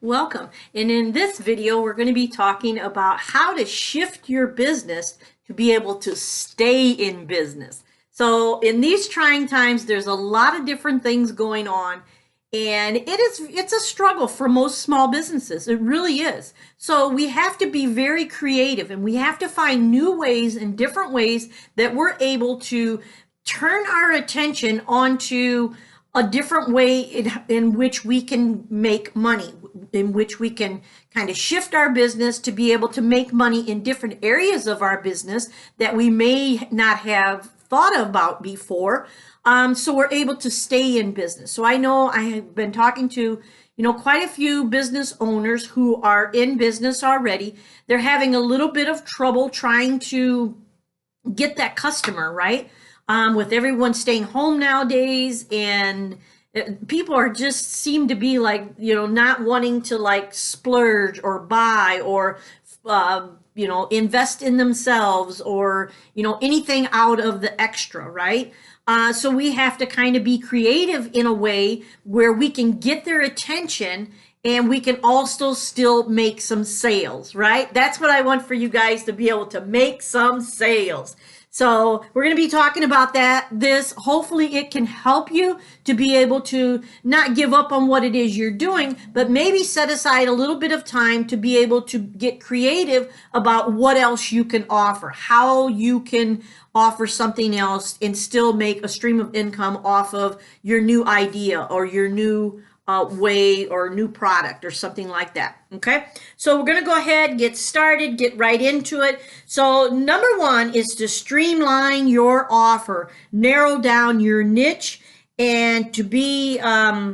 Welcome. And in this video, we're going to be talking about how to shift your business to be able to stay in business. So in these trying times, there's a lot of different things going on, and it's a struggle for most small businesses. It really is. So we have to be very creative, and we have to find new ways and different ways that we're able to turn our attention onto a different way in which we can make money, in which we can kind of shift our business to be able to make money in different areas of our business that we may not have thought about before. So we're able to stay in business. So I know I have been talking to quite a few business owners who are in business already. They're having a little bit of trouble trying to get that customer, right? With everyone staying home nowadays, and people are just seem to be like, not wanting to like splurge or buy or, invest in themselves or, anything out of the extra, right? So we have to kind of be creative in a way where we can get their attention and we can also still make some sales, right? That's what I want for you guys, to be able to make some sales. So we're going to be talking about this. Hopefully it can help you to be able to not give up on what it is you're doing, but maybe set aside a little bit of time to be able to get creative about what else you can offer, how you can offer something else and still make a stream of income off of your new idea or your new way or new product or something like that. Okay, so we're going to go ahead, get started, get right into it. So number one is to streamline your offer, narrow down your niche, and to be narrow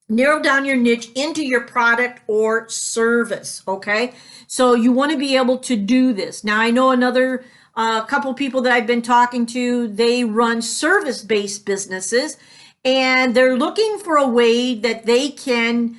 down your niche into your product or service. Okay, so you want to be able to do this. Now I know another couple people that I've been talking to, they run service-based businesses, and they're looking for a way that they can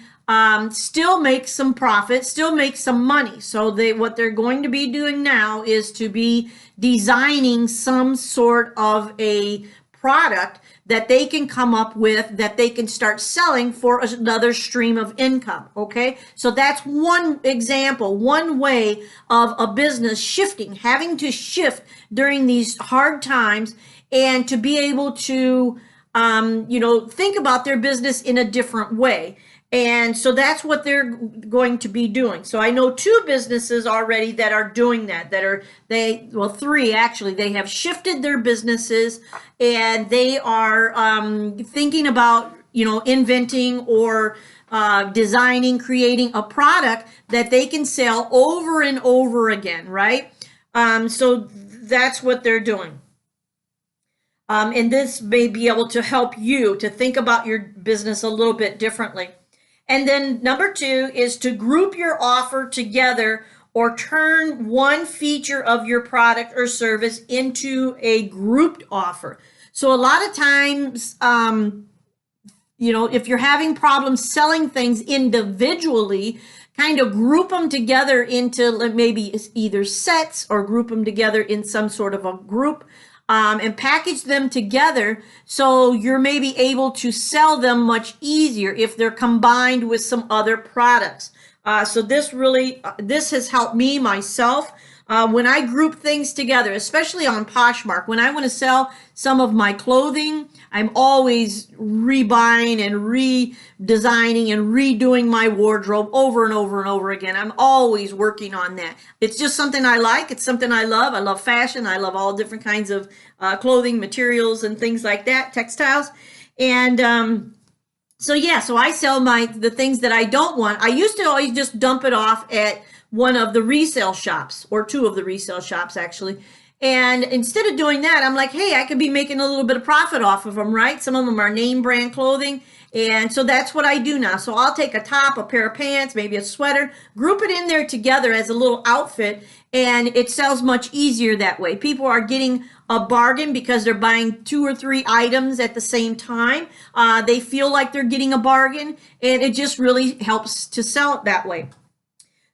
still make some profit, still make some money. So what they're going to be doing now is to be designing some sort of a product that they can come up with, that they can start selling for another stream of income. Okay, so that's one example, one way of a business shifting, having to shift during these hard times, and to be able to think about their business in a different way. And so that's what they're going to be doing. So I know two businesses already that are doing that, three actually. They have shifted their businesses, and they are thinking about, inventing or designing, creating a product that they can sell over and over again, right? So that's what they're doing. And this may be able to help you to think about your business a little bit differently. And then number two is to group your offer together or turn one feature of your product or service into a grouped offer. So a lot of times, if you're having problems selling things individually, kind of group them together into maybe either sets or group them together in some sort of a group. And package them together so you're maybe able to sell them much easier if they're combined with some other products. So this has helped me myself when I group things together, especially on Poshmark. When I want to sell some of my clothing, I'm always rebuying and redesigning and redoing my wardrobe over and over and over again. I'm always working on that. It's just something I like. It's something I love. I love fashion. I love all different kinds of clothing materials and things like that, textiles. And so I sell the things that I don't want. I used to always just dump it off at one of the resale shops, or two of the resale shops actually. And instead of doing that, I'm like, hey, I could be making a little bit of profit off of them, right? Some of them are name brand clothing. And so that's what I do now. So I'll take a top, a pair of pants, maybe a sweater, group it in there together as a little outfit, and it sells much easier that way. People are getting a bargain because they're buying two or three items at the same time. They feel like they're getting a bargain, and it just really helps to sell it that way.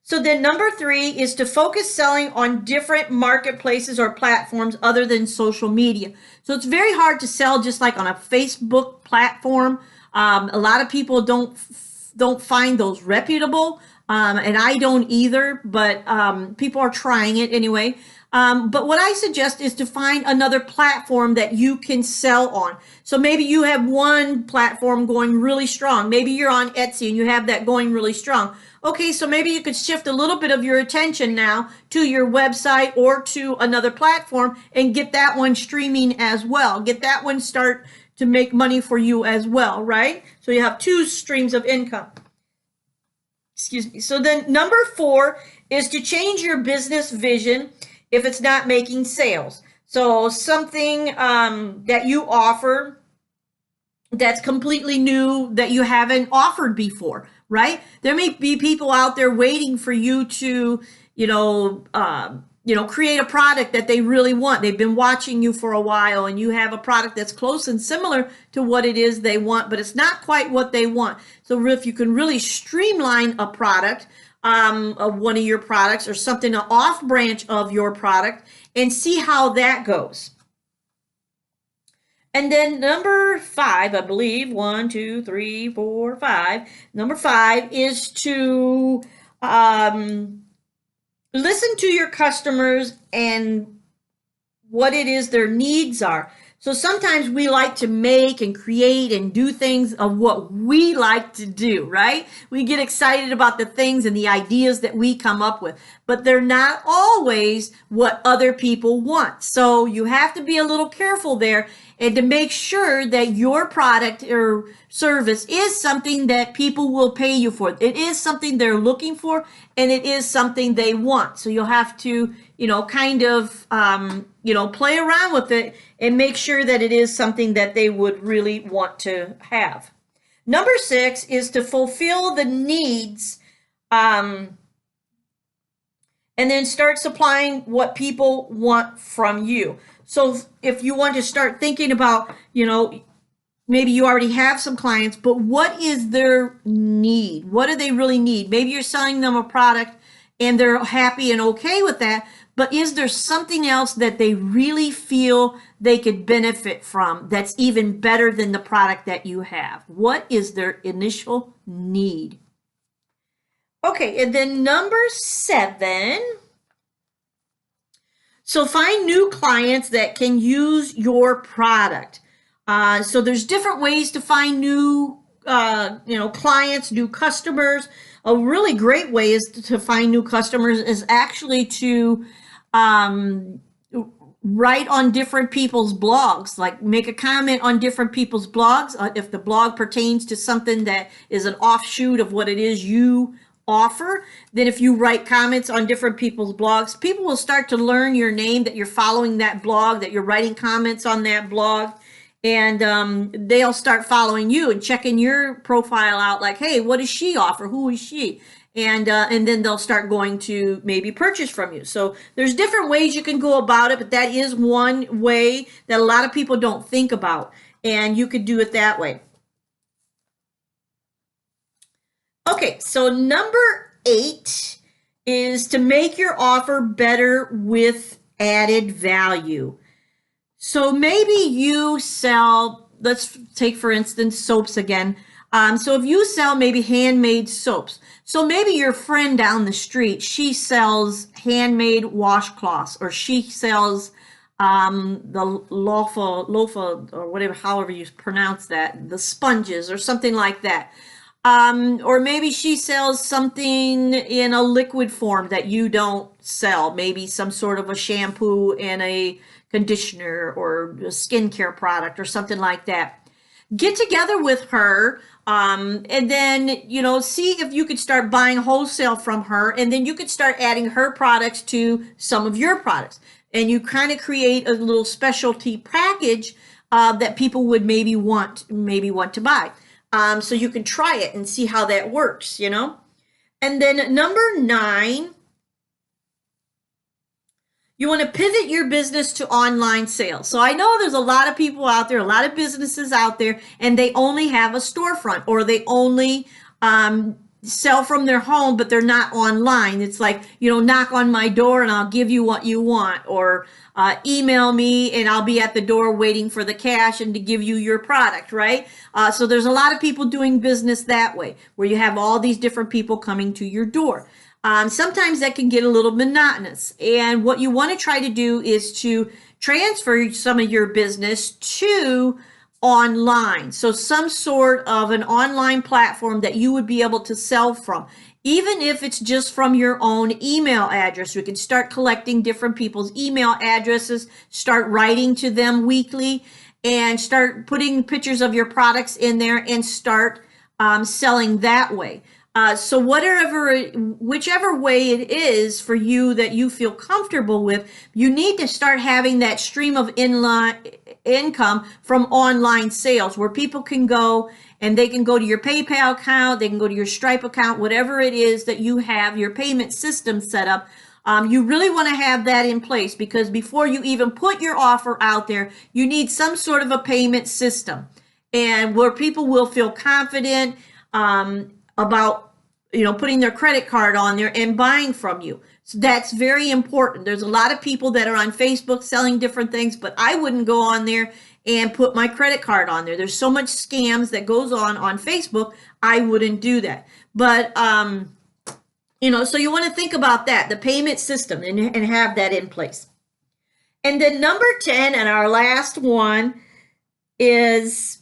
So then number three is to focus selling on different marketplaces or platforms other than social media. So it's very hard to sell just like on a Facebook platform. A lot of people don't don't find those reputable, and I don't either, but people are trying it anyway. But what I suggest is to find another platform that you can sell on. So maybe you have one platform going really strong. Maybe you're on Etsy and you have that going really strong. Okay, so maybe you could shift a little bit of your attention now to your website or to another platform and get that one streaming as well. Get that one start to make money for you as well, right? So you have two streams of income. Excuse me. So then number 4 is to change your business vision if it's not making sales. So something that you offer that's completely new that you haven't offered before, right? There may be people out there waiting for you to, create a product that they really want. They've been watching you for a while and you have a product that's close and similar to what it is they want, but it's not quite what they want. So if you can really streamline a product, of one of your products or something, an off branch of your product, and see how that goes. And then number 5, I believe, 1, 2, 3, 4, 5. Number 5 is to listen to your customers and what it is their needs are. So sometimes we like to make and create and do things of what we like to do, right? We get excited about the things and the ideas that we come up with, but they're not always what other people want. So you have to be a little careful there and to make sure that your product or service is something that people will pay you for. It is something they're looking for and it is something they want. So you'll have to, play around with it and make sure that it is something that they would really want to have. Number 6 is to fulfill the needs and then start supplying what people want from you. So if you want to start thinking about, maybe you already have some clients, but what is their need? What do they really need? Maybe you're selling them a product and they're happy and okay with that, but is there something else that they really feel they could benefit from that's even better than the product that you have? What is their initial need? Okay, and then number 7, so find new clients that can use your product. So there's different ways to find new, clients, new customers. A really great way is to find new customers is actually to write on different people's blogs, like make a comment on different people's blogs. If the blog pertains to something that is an offshoot of what it is you offer, then if you write comments on different people's blogs, people will start to learn your name, that you're following that blog, that you're writing comments on that blog. And they'll start following you and checking your profile out like, hey, what does she offer? Who is she? And then they'll start going to maybe purchase from you. So there's different ways you can go about it, but that is one way that a lot of people don't think about. And you could do it that way. Okay, so number 8 is to make your offer better with added value. So maybe you sell, let's take for instance soaps again. So if you sell maybe handmade soaps, so maybe your friend down the street, she sells handmade washcloths, or she sells the lofa, or whatever, however you pronounce that, the sponges or something like that. Or maybe she sells something in a liquid form that you don't sell, maybe some sort of a shampoo and a conditioner or a skincare product or something like that. Get together with her and then, see if you could start buying wholesale from her, and then you could start adding her products to some of your products. And you kind of create a little specialty package that people would maybe want to buy. So you can try it and see how that works, And then number 9, you want to pivot your business to online sales. So I know there's a lot of people out there, a lot of businesses out there, and they only have a storefront, or they only sell from their home, but they're not online. It's like, knock on my door and I'll give you what you want, or email me and I'll be at the door waiting for the cash and to give you your product, right? So there's a lot of people doing business that way, where you have all these different people coming to your door. Sometimes that can get a little monotonous. And what you want to try to do is to transfer some of your business to online. So some sort of an online platform that you would be able to sell from. Even if it's just from your own email address, you can start collecting different people's email addresses, start writing to them weekly, and start putting pictures of your products in there and start selling that way. So whichever way it is for you that you feel comfortable with, you need to start having that stream of income from online sales, where people can go and they can go to your PayPal account, they can go to your Stripe account, whatever it is that you have your payment system set up. You really want to have that in place, because before you even put your offer out there, you need some sort of a payment system, and where people will feel confident about putting their credit card on there and buying from you. So that's very important. There's a lot of people that are on Facebook selling different things, but I wouldn't go on there and put my credit card on there. There's so much scams that goes on Facebook. I wouldn't do that. But, so you want to think about that, the payment system, and have that in place. And then number 10, and our last one, is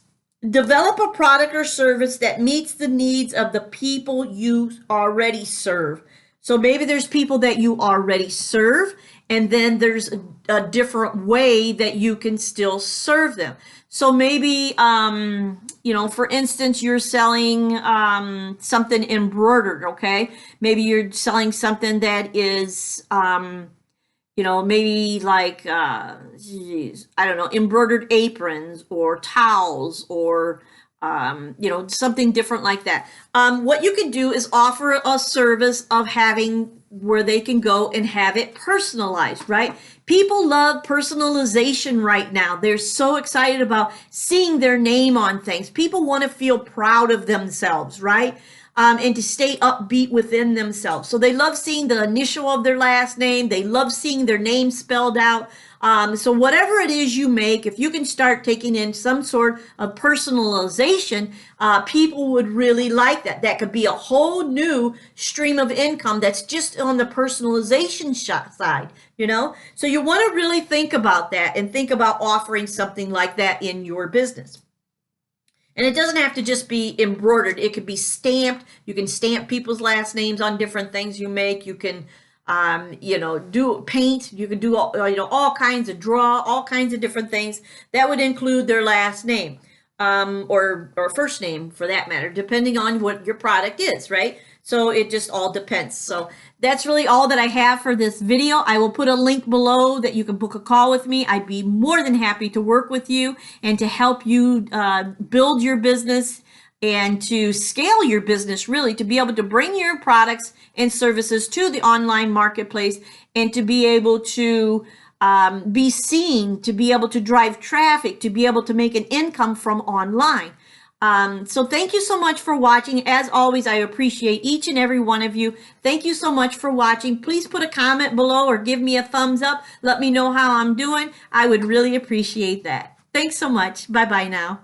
develop a product or service that meets the needs of the people you already serve. So maybe there's people that you already serve, and then there's a different way that you can still serve them. So maybe, for instance, you're selling something embroidered, okay? Maybe you're selling something that is, maybe like, embroidered aprons or towels, or, something different like that. What you can do is offer a service of having where they can go and have it personalized, right? People love personalization right now. They're so excited about seeing their name on things. People want to feel proud of themselves, right? And to stay upbeat within themselves. So they love seeing the initial of their last name. They love seeing their name spelled out. So whatever it is you make, if you can start taking in some sort of personalization, people would really like that. That could be a whole new stream of income that's just on the personalization side, So you want to really think about that and think about offering something like that in your business. And it doesn't have to just be embroidered. It could be stamped. You can stamp people's last names on different things you make. You can, do paint. You can do, all kinds of draw, all kinds of different things. That would include their last name, or first name for that matter, depending on what your product is, right? So it just all depends. So that's really all that I have for this video. I will put a link below that you can book a call with me. I'd be more than happy to work with you and to help you build your business and to scale your business, really, to be able to bring your products and services to the online marketplace, and to be able to be seen, to be able to drive traffic, to be able to make an income from online. So thank you so much for watching. As always, I appreciate each and every one of you. Thank you so much for watching. Please put a comment below or give me a thumbs up. Let me know how I'm doing. I would really appreciate that. Thanks so much. Bye-bye now.